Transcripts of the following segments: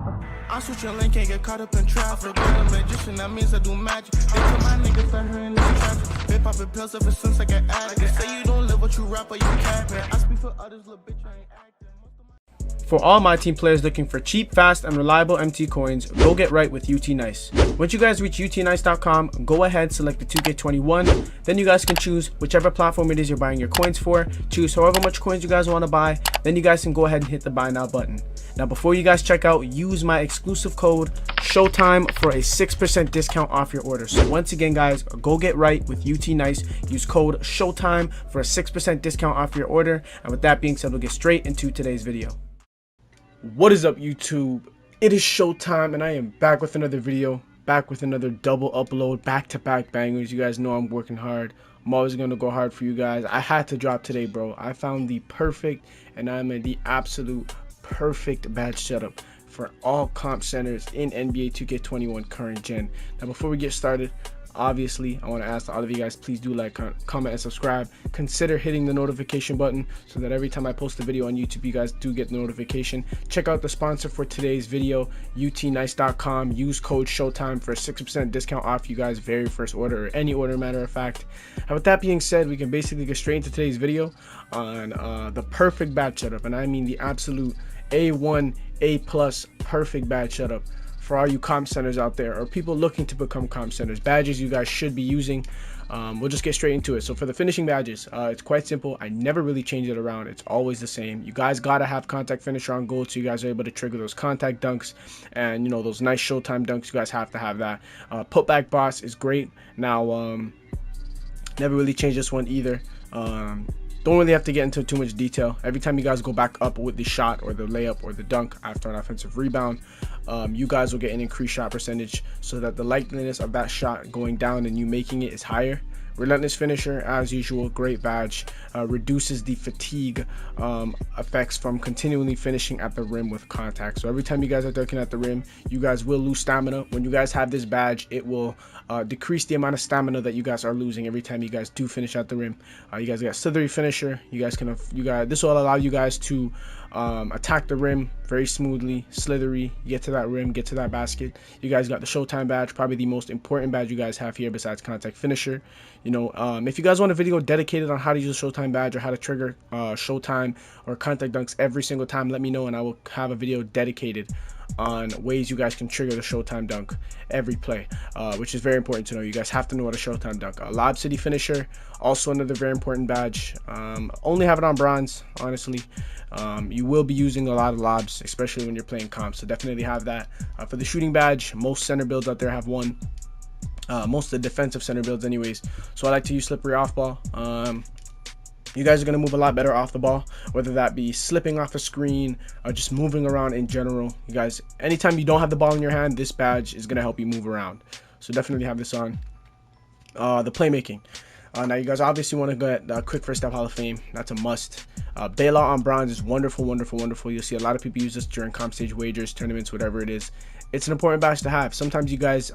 I switch your lane, can't get caught up in traffic. I'm a magician, that means I do magic. They tell my niggas that her in this traffic. They poppin' pills ever since I get addict. They say you don't live what you rap or you capping. I speak for others, little bitch, I ain't acting. For all my team players looking for cheap, fast, and reliable MT coins, go get right with UT Nice. Once you guys reach utnice.com, go ahead, select the 2K21. Then you guys can choose whichever platform it is you're buying your coins for. Choose however much coins you guys want to buy. Then you guys can go ahead and hit the buy now button. Now, before you guys check out, use my exclusive code SHOWTIME for a 6% discount off your order. So once again, guys, go get right with UT Nice. Use code SHOWTIME for a 6% discount off your order. And with that being said, we'll get straight into today's video. What is up, YouTube? It is showtime, and I am back with another video, back with another double upload, back-to-back bangers. You guys know I'm working hard. I'm always going to go hard for you guys. I had to drop today, bro. I found the perfect, and I'm in the absolute perfect badge setup for all comp centers in NBA 2K21 current gen. Now, before we get started, obviously, I want to ask all of you guys, please do like, comment, and subscribe. Consider hitting the notification button so that every time I post a video on YouTube, you guys do get the notification. Check out the sponsor for today's video, utnice.com. Use code SHOWTIME for a 6% discount off you guys' very first order, or any order, matter of fact. And with that being said, we can basically get straight into today's video on the perfect badge setup. And I mean the absolute A1, A+ perfect badge setup for all you comp centers out there, or people looking to become comp centers. Badges you guys should be using. We'll just get straight into it. So for the finishing badges, it's quite simple. I never really change it around. It's always the same. You guys gotta have contact finisher on gold, so you guys are able to trigger those contact dunks, and you know, those nice showtime dunks. You guys have to have that. Putback boss is great. Now, never really changed this one either. Don't really have to get into too much detail. Every time you guys go back up with the shot or the layup or the dunk after an offensive rebound, you guys will get an increased shot percentage, so that the likeliness of that shot going down and you making it is higher. Relentless finisher, as usual, great badge. Reduces the fatigue effects from continually finishing at the rim with contact. So every time you guys are dunking at the rim, you guys will lose stamina. When you guys have this badge, it will decrease the amount of stamina that you guys are losing every time you guys do finish at the rim. You guys got slithery finisher. This will allow you guys to attack the rim very smoothly, slithery, get to that rim, get to that basket. You guys got the showtime badge, probably the most important badge you guys have here besides contact finisher. You know, if you guys want a video dedicated on how to use a showtime badge or how to trigger showtime or contact dunks every single time, let me know, and I will have a video dedicated on ways you guys can trigger the showtime dunk every play, which is very important to know. You guys have to know what a showtime dunk. Lob city finisher, also another very important badge. Only have it on bronze, honestly. You will be using a lot of lobs, especially when you're playing comp, so definitely have that. For the shooting badge, most center builds out there have one. Most of the defensive center builds anyways, so I like to use slippery off ball. You guys are going to move a lot better off the ball, whether that be slipping off a screen or just moving around in general. You guys, anytime you don't have the ball in your hand, this badge is going to help you move around, so definitely have this on. The playmaking, now you guys obviously want to get quick first step Hall of Fame. That's a must. Bailout on bronze is wonderful, wonderful, wonderful. You'll see a lot of people use this during comp stage wagers, tournaments, whatever it is. It's an important badge to have. Sometimes you guys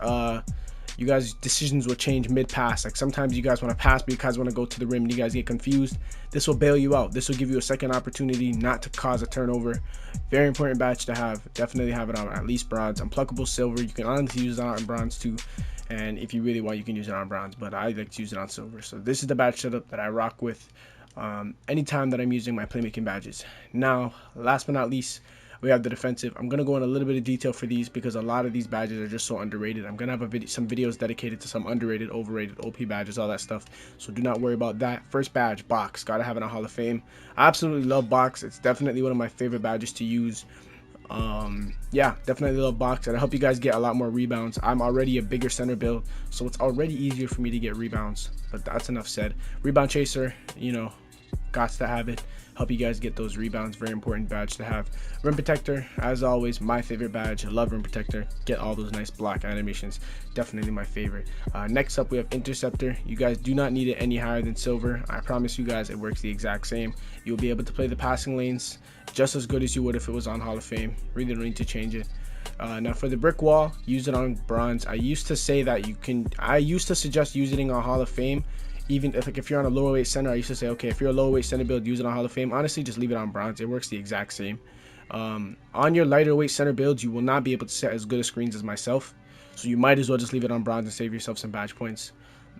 decisions will change mid-pass. Like sometimes you guys want to pass, but you guys want to go to the rim and you guys get confused. This will bail you out. This will give you a second opportunity not to cause a turnover. Very important badge to have. Definitely have it on at least bronze. Unpluckable silver, you can honestly use it on bronze too, and if you really want, you can use it on bronze, but I like to use it on silver. So this is the badge setup that I rock with anytime that I'm using my playmaking badges. Now, last but not least, we have the defensive. I'm going to go in a little bit of detail for these because a lot of these badges are just so underrated. I'm going to have some videos dedicated to some underrated, overrated, OP badges, all that stuff. So do not worry about that. First badge, box. Got to have it on Hall of Fame. I absolutely love box. It's definitely one of my favorite badges to use. Yeah, definitely love box. And I hope you guys get a lot more rebounds. I'm already a bigger center build, so it's already easier for me to get rebounds. But that's enough said. Rebound chaser, you know, got to have it. Help you guys get those rebounds. Very important badge to have. Rim protector, as always, my favorite badge. I love rim protector. Get all those nice block animations. Definitely my favorite. Next up, we have interceptor. You guys do not need it any higher than silver. I promise you guys, it works the exact same. You'll be able to play the passing lanes just as good as you would if it was on Hall of Fame. Really don't need to change it. Now for the brick wall, use it on bronze. I used to say that I used to suggest using it on Hall of Fame. Even if you're on a lower weight center, I used to say, okay, if you're a lower weight center build, use it on Hall of Fame. Honestly, just leave it on bronze. It works the exact same. On your lighter weight center builds, you will not be able to set as good of screens as myself, so you might as well just leave it on bronze and save yourself some badge points.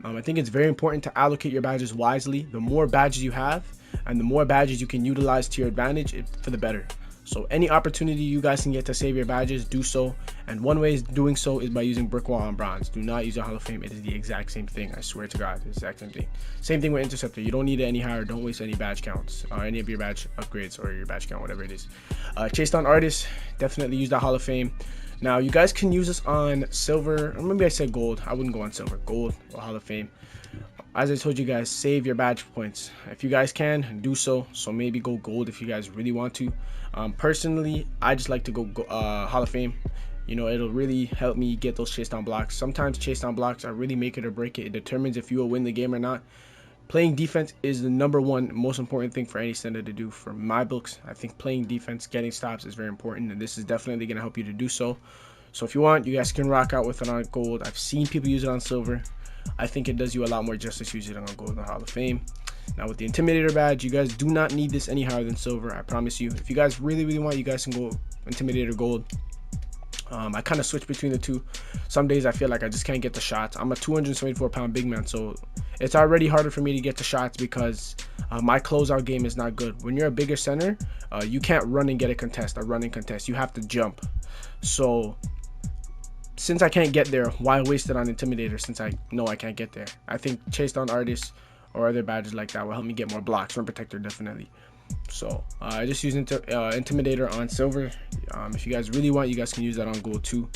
I think it's very important to allocate your badges wisely. The more badges you have and the more badges you can utilize to your advantage, for the better. So any opportunity you guys can get to save your badges, do so. And one way is doing so is by using brick wall on bronze. Do not use a Hall of Fame. It is the exact same thing. I swear to God, it's the exact same thing. Same thing with interceptor. You don't need it any higher. Don't waste any badge counts or any of your badge upgrades or your badge count, whatever it is. Chase down artists, definitely use that Hall of Fame. Now you guys can use this on silver, or maybe I said gold. I wouldn't go on silver, gold or Hall of Fame. As I told you guys, save your badge points if you guys can, do so. So maybe go gold if you guys really want to. Personally, I just like to go Hall of Fame. You know, it'll really help me get those chase down blocks. Sometimes chase down blocks are really make it or break it. It determines if you will win the game or not. Playing defense is the #1 most important thing for any center to do. For my books, I think playing defense, getting stops is very important, and this is definitely going to help you to do so. So if you want, you guys can rock out with it on gold. I've seen people use it on silver. I think it does you a lot more justice using it on gold and Hall of Fame. Now with the Intimidator badge, you guys do not need this any higher than silver, I promise you. If you guys really want, you guys can go Intimidator gold. I kind of switch between the two. Some days I feel like I just can't get the shots. I'm a 274-pound big man, so it's already harder for me to get the shots because my closeout game is not good. When you're a bigger center, you can't run and get a running contest. You have to jump. So since I can't get there, why waste it on Intimidator since I know I can't get there? I think chase down artists or other badges like that will help me get more blocks. Rim protector definitely. So I just use Intimidator on silver. If you guys really want, you guys can use that on gold too.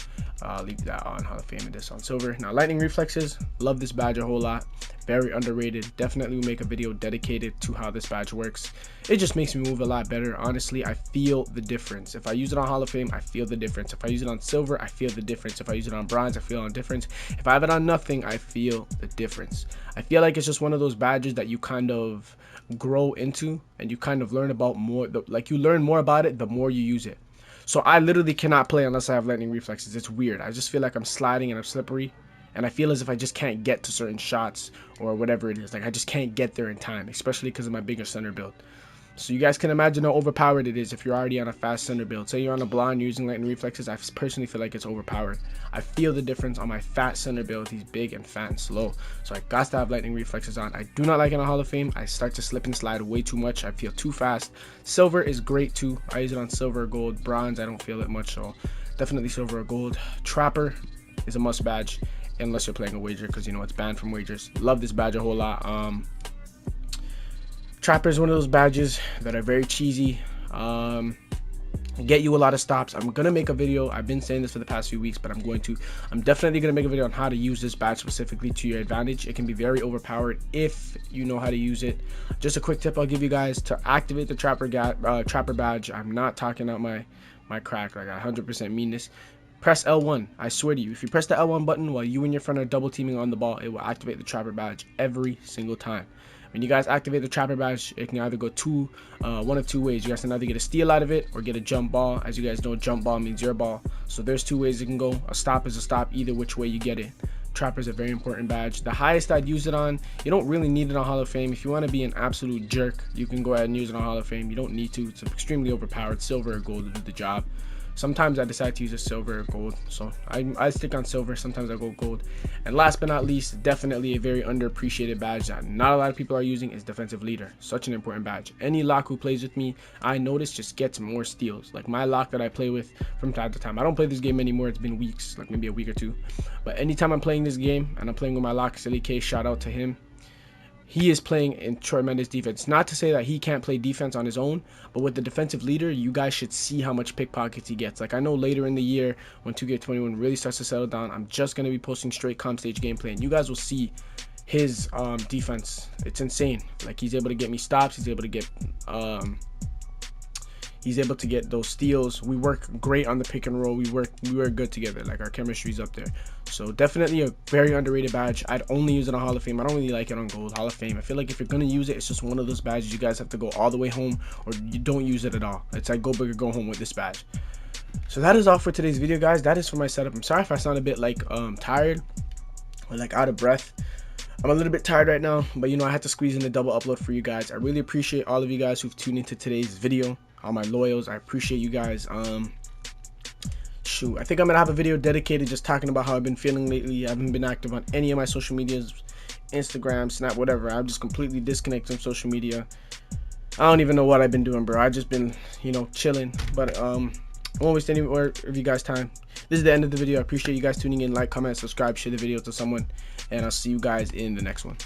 Leave that on Hall of Fame and this on silver. Now lightning reflexes, love this badge a whole lot. Very underrated. Definitely will make a video dedicated to how this badge works. It just makes me move a lot better. Honestly, I feel the difference. If I use it on Hall of Fame, I feel the difference. If I use it on silver, I feel the difference. If I use it on bronze, I feel the difference. If I have it on nothing, I feel the difference. I feel like it's just one of those badges that you kind of grow into and you kind of learn about more. Like you learn more about it the more you use it. So I literally cannot play unless I have lightning reflexes. It's weird. I just feel like I'm sliding and I'm slippery. And I feel as if I just can't get to certain shots or whatever it is. Like I just can't get there in time, especially because of my bigger center build. So you guys can imagine how overpowered it is if you're already on a fast center build. Say you're on a blonde using lightning reflexes, I personally feel like it's overpowered. I feel the difference on my fat center build. He's big and fat and slow. So I got to have lightning reflexes on. I do not like it on Hall of Fame. I start to slip and slide way too much. I feel too fast. Silver is great too. I use it on silver or gold. Bronze, I don't feel it much. So definitely silver or gold. Trapper is a must badge unless you're playing a wager because you know it's banned from wagers. Love this badge a whole lot. Trapper is one of those badges that are very cheesy, get you a lot of stops. I'm gonna make a video. I've been saying this for the past few weeks, but I'm definitely gonna make a video on how to use this badge specifically to your advantage. It can be very overpowered if you know how to use it. Just a quick tip I'll give you guys: to activate the Trapper badge. I'm not talking out my crack, like I 100% mean this. Press L1. I swear to you, if you press the L1 button while you and your friend are double teaming on the ball, it will activate the Trapper badge every single time. When you guys activate the Trapper badge, it can either go one of two ways. You guys can either get a steal out of it or get a jump ball. As you guys know, jump ball means your ball. So there's two ways it can go. A stop is a stop, either which way you get it. Trapper is a very important badge. The highest I'd use it on, you don't really need it on Hall of Fame. If you want to be an absolute jerk, you can go ahead and use it on Hall of Fame. You don't need to. It's extremely overpowered. Silver or gold to do the job. Sometimes I decide to use a silver or gold, so I stick on silver. Sometimes I go gold. And last but not least, definitely a very underappreciated badge that not a lot of people are using is defensive leader. Such an important badge. Any lock who plays with me, I notice, just gets more steals. Like my lock that I play with from time to time. I don't play this game anymore. It's been weeks, like maybe a week or two. But anytime I'm playing this game and I'm playing with my lock, Silly K, shout out to him. He is playing in tremendous defense. Not to say that he can't play defense on his own, but with the defensive leader, you guys should see how much pickpockets he gets. Like I know later in the year when 2K21 really starts to settle down, I'm just going to be posting straight comp stage gameplay, and you guys will see his defense. It's insane. Like he's able to get me stops. He's able to get those steals. We work great on the pick and roll. We work good together. Like our chemistry's up there. So definitely a very underrated badge. I'd only use it on Hall of Fame. I don't really like it on gold. Hall of Fame, I feel like if you're gonna use it, it's just one of those badges you guys have to go all the way home, or you don't use it at all. It's like go big or go home with this badge. So that is all for today's video, guys. That is for my setup. I'm sorry if I sound a bit like tired or like out of breath. I'm a little bit tired right now, but you know I had to squeeze in a double upload for you guys. I really appreciate all of you guys who've tuned into today's video. all my loyals. I appreciate you guys. Shoot, I think I'm gonna have a video dedicated just talking about how I've been feeling lately. I haven't been active on any of my social medias, Instagram, Snap, whatever. I'm just completely disconnected from social media. I don't even know what I've been doing, bro. I just been, you know, chilling. But I won't waste any more of you guys' time. This is the end of the video. I appreciate you guys tuning in. Like, comment, subscribe, share the video to someone, and I'll see you guys in the next one.